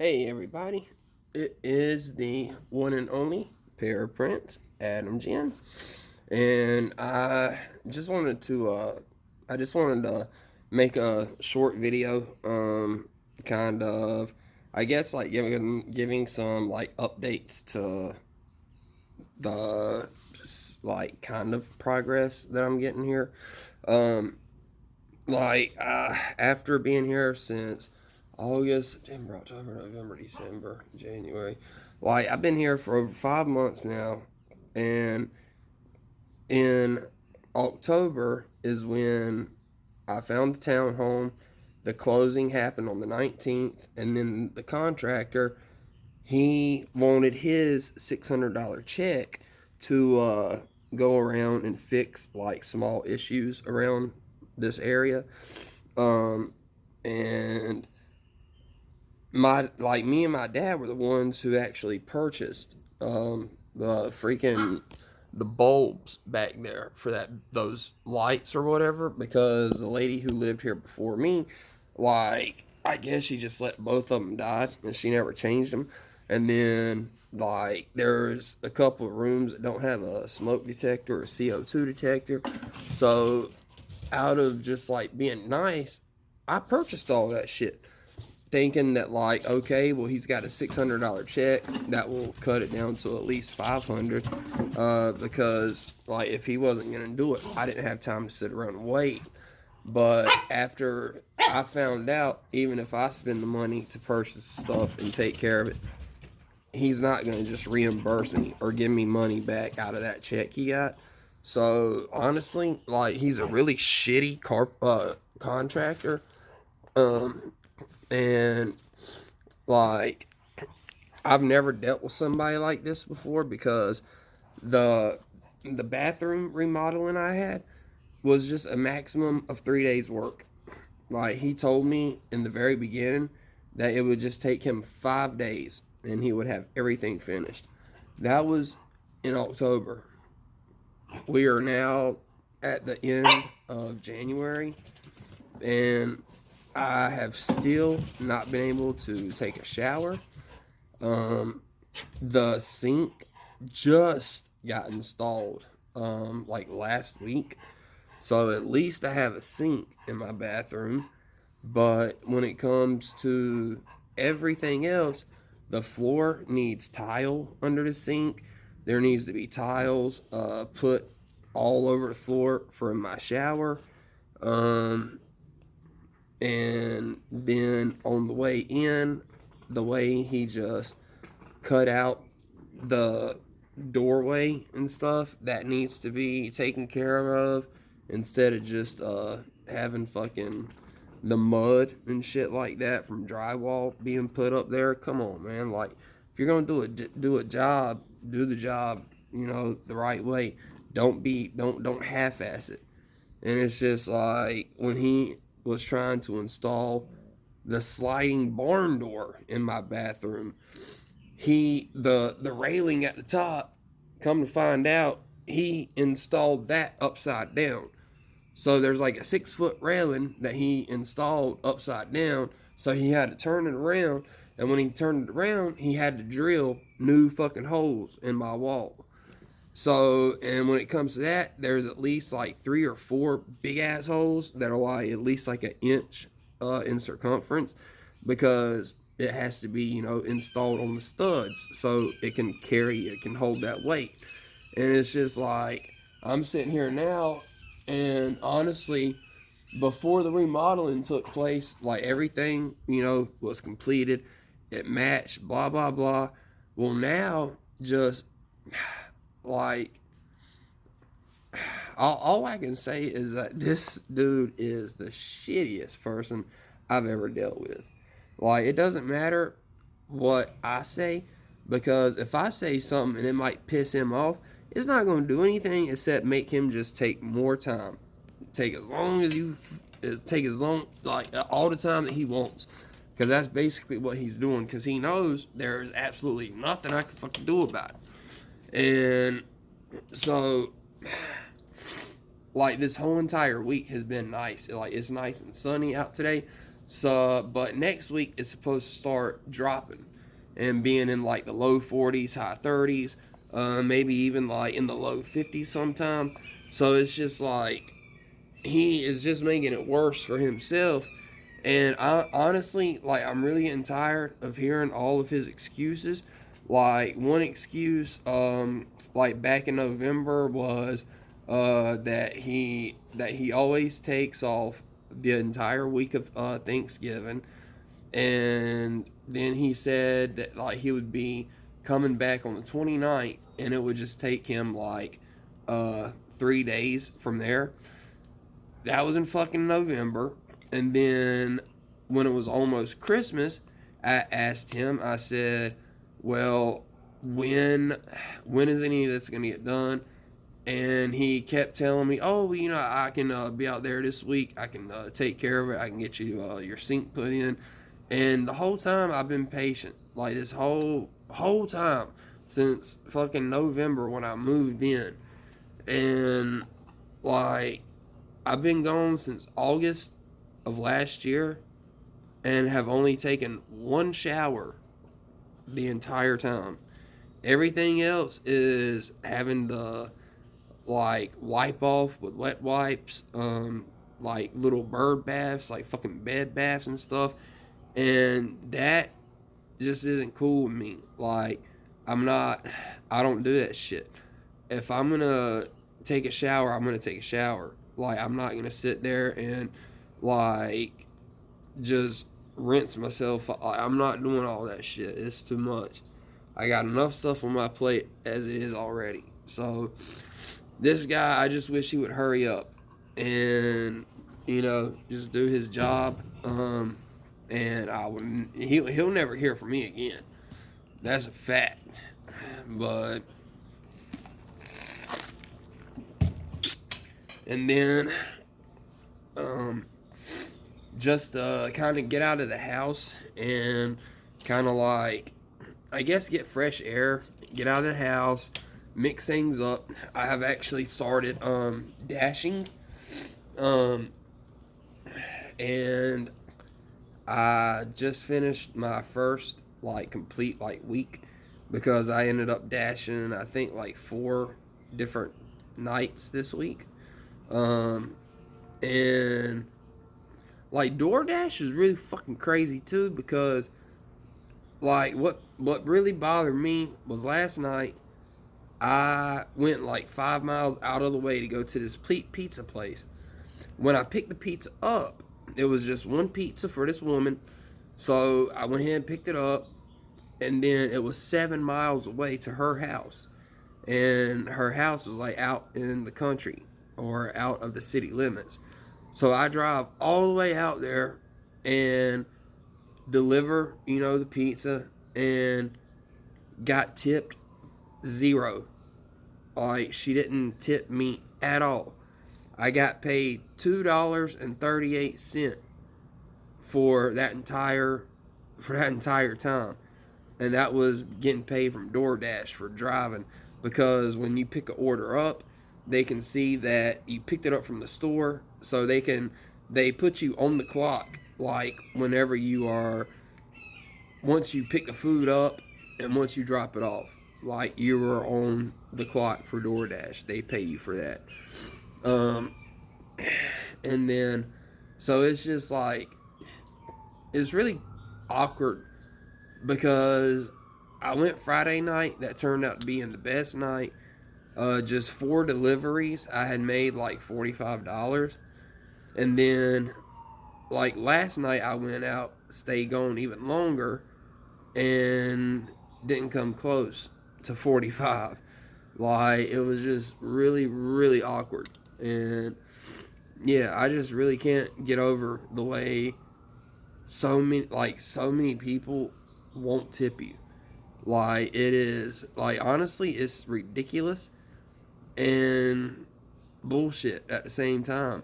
Hey everybody, it is the one and only Pair of Prince, Adam Jen, and just wanted to, I just wanted to make a short video, kind of, I guess like giving some like updates to the like kind of progress that I'm getting here. Um, after being here since August, September, October, November, December, January. Like I've been here for over 5 months now, and in October is when I found the townhome. The closing happened on the 19th, and then the contractor he wanted his $600 check to go around and fix like small issues around this area. Um, and me and my dad were the ones who actually purchased the bulbs back there for those lights or whatever, because the lady who lived here before me, like, I guess she just let both of them die and she never changed them. And then like there's a couple of rooms that don't have a smoke detector or a CO2 detector. So out of just like being nice, I purchased all that shit, thinking that like, okay, well he's got a $600 check that will cut it down to at least 500, because like if he wasn't gonna do it, I didn't have time to sit around and wait. But after I found out, even if I spend the money to purchase stuff and take care of it, he's not gonna just reimburse me or give me money back out of that check he got. So honestly, like he's a really shitty contractor. Um, and like I've never dealt with somebody like this before, because the the bathroom remodeling I had was just a maximum of 3 days work. Like he told me in the very beginning that it would just take him 5 days and he would have everything finished. That was in October. We are now at the end of January, and I have still not been able to take a shower. Um, the sink just got installed like last week, so at least I have a sink in my bathroom. But when it comes to everything else, the floor needs tile under the sink. There needs to be tiles put all over the floor for my shower. Um, and then on the way in, the way he just cut out the doorway and stuff, that needs to be taken care of, instead of just having fucking the mud and shit like that from drywall being put up there. Come on, man. Like if you're gonna do a job, do the job, the right way. Don't half-ass it. And it's just like when he was trying to install the sliding barn door in my bathroom, the railing at the top, come to find out, he installed that upside down. So there's like a 6 foot railing that he installed upside down. So he had to turn it around. And when he turned it around, he had to drill new fucking holes in my wall. So, and when it comes to that, there's at least like 3 or 4 big ass holes that are like at least like an inch in circumference, because it has to be, installed on the studs so it can hold that weight. And it's just like, I'm sitting here now, and honestly, before the remodeling took place, like everything, was completed, it matched, blah, blah, blah. Well, now, just like, all I can say is that this dude is the shittiest person I've ever dealt with. Like, it doesn't matter what I say, because if I say something and it might piss him off, it's not going to do anything except make him just take more time. Take as long as you, take as long, like all the time that he wants. Because that's basically what he's doing, because he knows there's absolutely nothing I can fucking do about it. And so, like, this whole entire week has been nice. Like, it's nice and sunny out today. So, but next week it's supposed to start dropping and being in like the low 40s, high 30s, maybe even like in the low 50s sometime. So it's just like he is just making it worse for himself. And I honestly, like, I'm really getting tired of hearing all of his excuses. Like, one excuse, like back in November was that he always takes off the entire week of Thanksgiving, and then he said that like he would be coming back on the 29th, and it would just take him like 3 days from there. That was in fucking November. And then when it was almost Christmas, I asked him, I said, well, when is any of this going to get done? And he kept telling me, oh, well, I can be out there this week. I can take care of it. I can get you your sink put in. And the whole time I've been patient. Like this whole time since fucking November when I moved in. And like I've been gone since August of last year and have only taken one shower the entire time. Everything else is having to like wipe off with wet wipes, like little bird baths, like fucking bed baths and stuff. And that just isn't cool with me. Like, I don't do that shit. If I'm gonna take a shower, I'm gonna take a shower. Like, I'm not gonna sit there and like just rinse myself. I'm not doing all that shit. It's too much. I got enough stuff on my plate as it is already. So this guy, I just wish he would hurry up and just do his job. And I would he'll never hear from me again. That's a fact. But and then just kind of get out of the house and kind of like, I guess, get fresh air, get out of the house, mix things up. I have actually started dashing, and I just finished my first like complete like week because I ended up dashing I think like 4 different nights this week. And like DoorDash is really fucking crazy too because like what really bothered me was last night I went like 5 miles out of the way to go to this pizza place. When I picked the pizza up, it was just one pizza for this woman. So I went ahead and picked it up, and then it was 7 miles away to her house. And her house was like out in the country or out of the city limits. So I drive all the way out there and deliver, the pizza, and got tipped 0. Like, she didn't tip me at all. I got paid $2.38 for that entire time. And that was getting paid from DoorDash for driving, because when you pick an order up, they can see that you picked it up from the store, so they put you on the clock like whenever once you pick the food up and once you drop it off, like you were on the clock for DoorDash. They pay you for that. And then, so it's just like, it's really awkward because I went Friday night. That turned out to be the best night. Just 4 deliveries. I had made like $45. And then, like last night, I went out, stayed gone even longer, and didn't come close to 45. Like, it was just really, really awkward. And yeah, I just really can't get over the way so many people won't tip you. Like, it is, like, honestly, it's ridiculous and bullshit at the same time.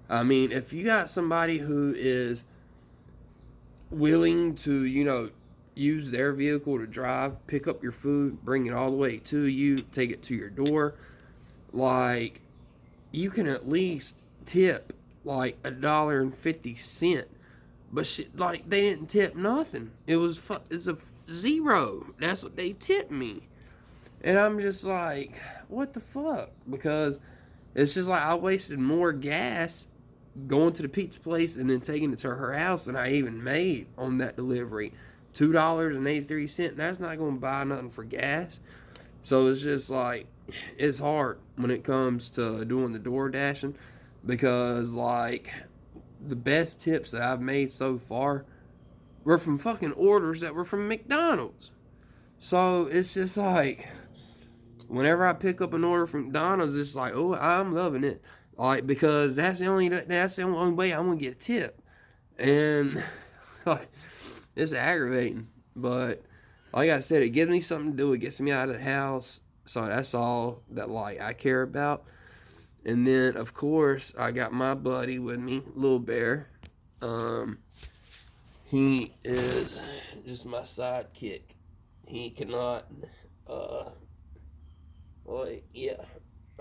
I mean, if you got somebody who is willing to, use their vehicle to drive, pick up your food, bring it all the way to you, take it to your door, like, you can at least tip like $1.50 But shit, like, they didn't tip nothing. It's a zero. That's what they tipped me. And I'm just like, what the fuck? Because it's just like I wasted more gas going to the pizza place and then taking it to her house than I even made on that delivery. $2.83. That's not going to buy nothing for gas. So it's just like, it's hard when it comes to doing the door dashing, because like the best tips that I've made so far were from fucking orders that were from McDonald's. So it's just like, whenever I pick up an order from McDonald's, it's like, oh, I'm loving it, like, because that's the only way I'm gonna get a tip, and like, it's aggravating. But like I said, it gives me something to do. It gets me out of the house, so that's all that like I care about. And then of course I got my buddy with me, Little Bear. He is just my sidekick. He cannot well, yeah,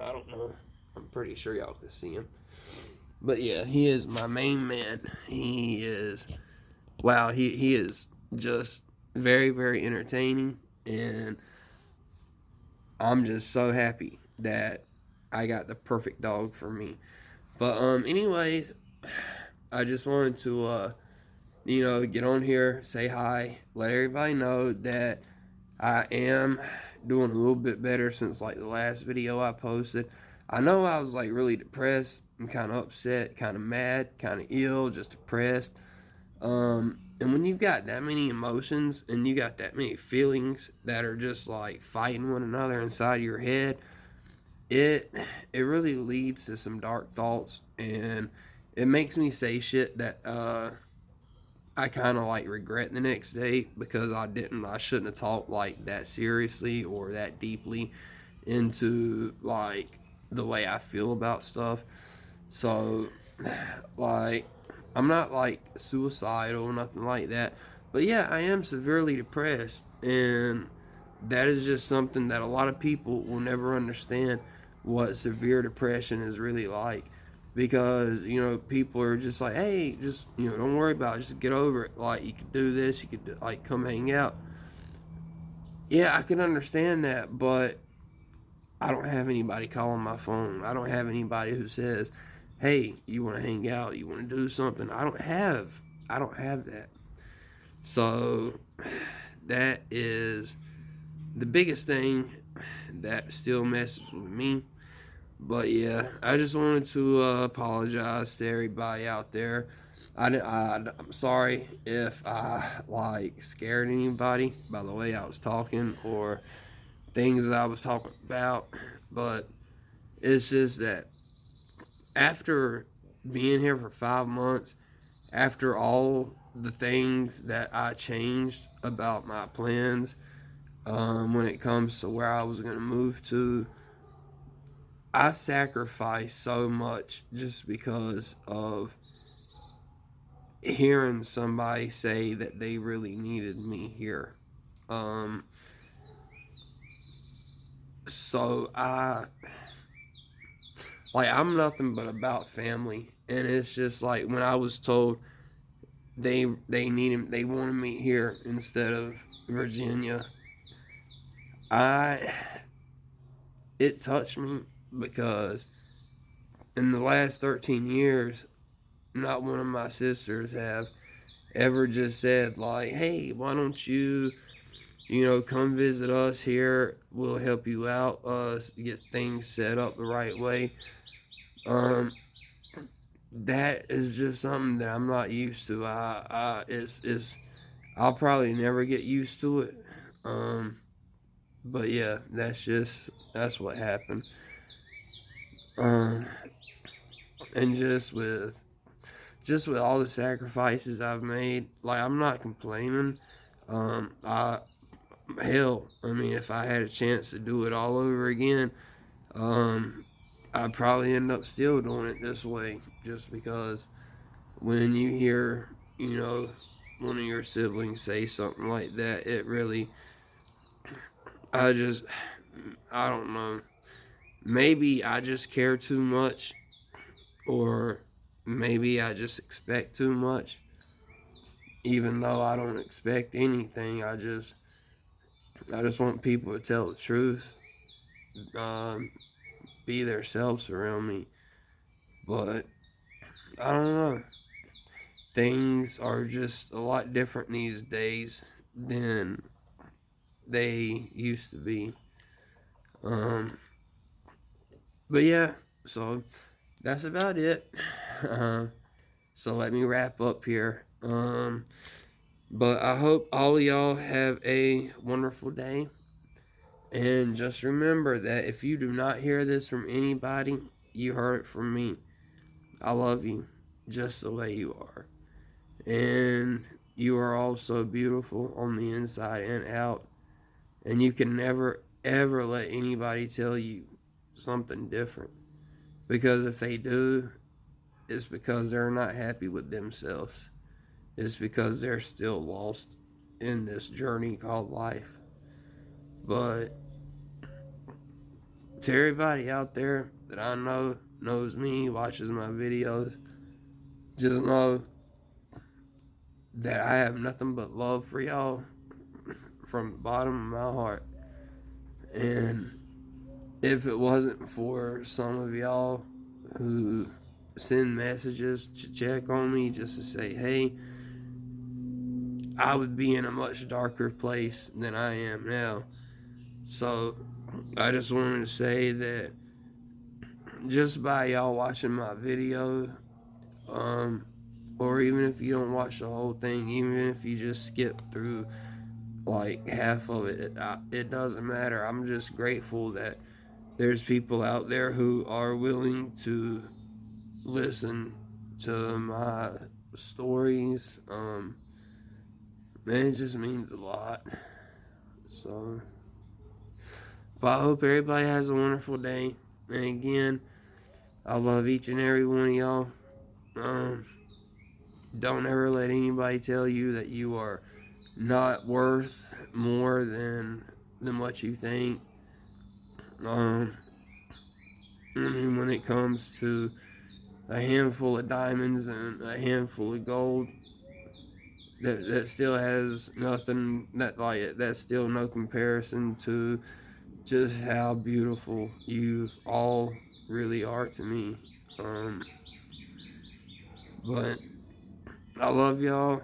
I don't know. I'm pretty sure y'all can see him. But yeah, he is my main man. He is, wow, he is just very, very entertaining. And I'm just so happy that I got the perfect dog for me. But, anyways, I just wanted to, get on here, say hi, let everybody know that I am doing a little bit better since like the last video I posted. I know I was like really depressed and kind of upset, kind of mad, kind of ill, just depressed. And when you got that many emotions and you got that many feelings that are just like fighting one another inside your head, it really leads to some dark thoughts, and it makes me say shit that I kind of like regret the next day, because I shouldn't have talked like that seriously or that deeply into like the way I feel about stuff. So like, I'm not like suicidal or nothing like that, but yeah, I am severely depressed, and that is just something that a lot of people will never understand what severe depression is really like, because people are just like, hey, just don't worry about it, just get over it, like you could do this, you could like come hang out. Yeah, I can understand that, but I don't have anybody calling my phone. I don't have anybody who says, hey, you want to hang out, you want to do something. I don't have that. So that is the biggest thing that still messes with me. But yeah, I just wanted to apologize to everybody out there. I'm sorry if I like scared anybody by the way I was talking or things that I was talking about, but it's just that after being here for 5 months, after all the things that I changed about my plans, when it comes to where I was going to move to, I sacrificed so much just because of hearing somebody say that they really needed me here. Um, so I'm nothing but about family, and it's just like when I was told they wanted me here instead of Virginia, I it touched me, because in the last 13 years, not one of my sisters have ever just said like, hey, why don't you come visit us here, we'll help you out, get things set up the right way. um that is just something that I'm not used to. It's I'll probably never get used to it. But yeah, that's what happened. um and just with all the sacrifices I've made, like, I'm not complaining. I Hell, I mean, if I had a chance to do it all over again, um, I'd probably end up still doing it this way, just because when you hear, one of your siblings say something like that, it really, I just, I don't know. Maybe I just care too much, or maybe I just expect too much. even though I don't expect anything, I just want people to tell the truth, um, be themselves around me. But I don't know. Things are just a lot different these days than they used to be. Um, but yeah, so that's about it. Um, so let me wrap up here. But I hope all of y'all have a wonderful day. And just remember that if you do not hear this from anybody, you heard it from me. I love you just the way you are. And you are also beautiful on the inside and out. And you can never, ever let anybody tell you something different. Because if they do, it's because they're not happy with themselves. It's because they're still lost in this journey called life. But to everybody out there that I know knows me, watches my videos, just know that I have nothing but love for y'all from the bottom of my heart. And if it wasn't for some of y'all who send messages to check on me just to say, hey, I would be in a much darker place than I am now. So I just wanted to say that just by y'all watching my video, or even if you don't watch the whole thing, even if you just skip through like half of it, it doesn't matter. I'm just grateful that there's people out there who are willing to listen to my stories. And it just means a lot. So, but I hope everybody has a wonderful day. And again, I love each and every one of y'all. Don't ever let anybody tell you that you are not worth more than what you think. I mean, when it comes to a handful of diamonds and a handful of gold, that still has nothing that's still no comparison to just how beautiful you all really are to me. But I love y'all.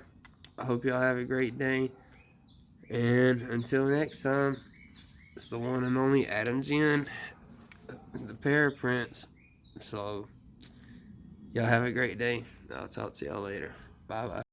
I hope y'all have a great day. And until next time, it's the one and only Adam Jen, the Pear Prince. So, y'all have a great day. I'll talk to y'all later. Bye bye.